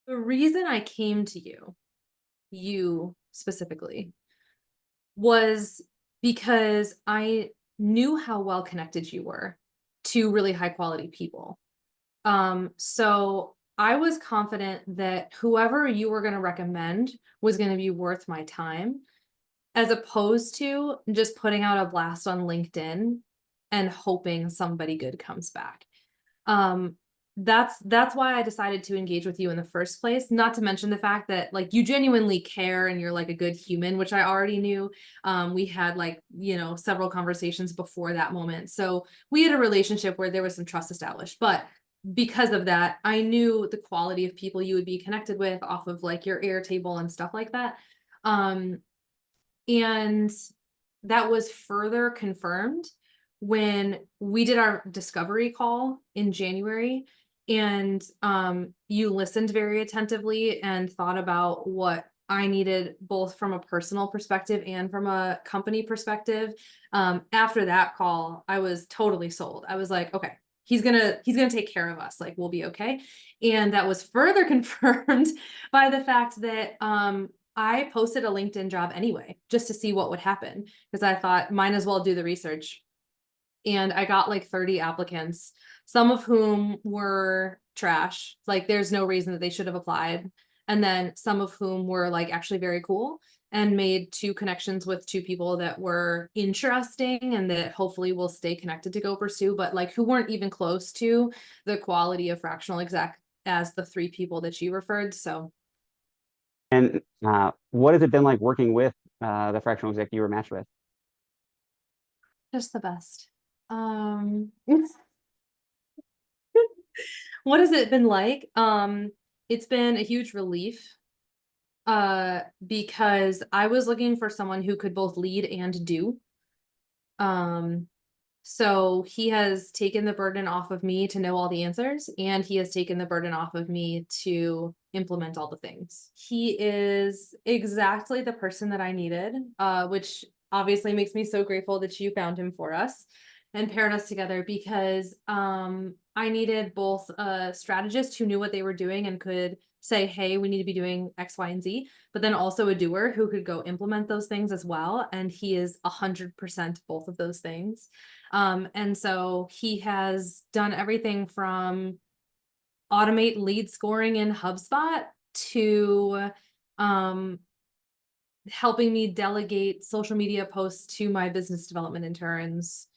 The reason I came to you specifically, was because I knew how well connected you were to really high quality people. So I was confident that whoever you were going to recommend was going to be worth my time, as opposed to just putting out a blast on LinkedIn and hoping somebody good comes back. Um, that's why I decided to engage with you in the first place, not to mention the fact that, like, you genuinely care and you're, like, a good human, which I already knew. We had, like, several conversations before that moment. So, we had a relationship where there was some trust established, but because of that, I knew the quality of people you would be connected with off of, like, your Airtable and stuff like that. Um, and that was further confirmed when we did our discovery call in January, and you listened very attentively and thought about what I needed both from a personal perspective and from a company perspective. After that call, I was totally sold. I was like, okay, he's gonna take care of us. Like, we'll be okay. And that was further confirmed by the fact that I posted a LinkedIn job anyway, just to see what would happen, because I thought might as well do the research. And I got like 30 applicants, some of whom were trash. Like, there's no reason that they should have applied. And then some of whom were like actually very cool, and made two connections with two people that were interesting and that hopefully will stay connected to GoPursue, but like who weren't even close to the quality of fractional exec as the three people that you referred. So And what has it been like working with the fractional exec you were matched with? just the best. What has it been like? It's been a huge relief, because I was looking for someone who could both lead and do. Um, so he has taken the burden off of me to know all the answers, and he has taken the burden off of me to implement all the things. He is exactly the person that I needed, which obviously makes me so grateful that you found him for us and paired us together, because I needed both a strategist who knew what they were doing and could say, hey, we need to be doing X, Y, and Z, but then also a doer who could go implement those things as well. And he is 100% both of those things. And so he has done everything from automate lead scoring in HubSpot to helping me delegate social media posts to my business development interns,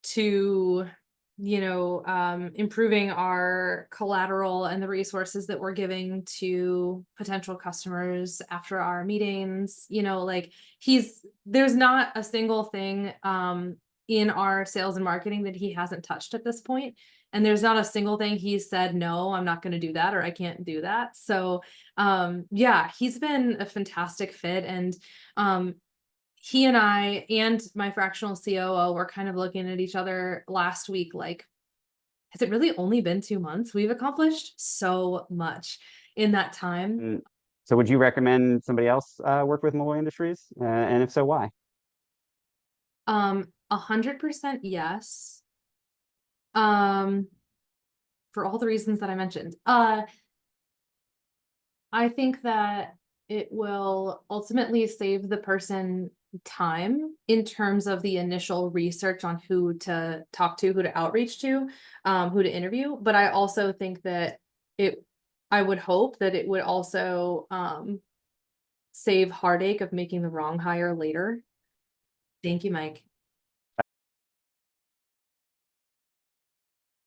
to improving our collateral and the resources that we're giving to potential customers after our meetings. Like, there's not a single thing in our sales and marketing that he hasn't touched at this point, and there's not a single thing he's said, no, I'm not going to do that, or I can't do that. So yeah, he's been a fantastic fit. And he and I and my fractional COO were kind of looking at each other last week, like, has it really only been 2 months? We've accomplished so much in that time. Mm. So would you recommend somebody else work with Malloy Industries? And if so, why? 100% yes. Um, for all the reasons that I mentioned. I think that it will ultimately save the person time in terms of the initial research on who to talk to, who to outreach to, who to interview. But I also think that I would hope that it would also save heartache of making the wrong hire later. Thank you, Mike.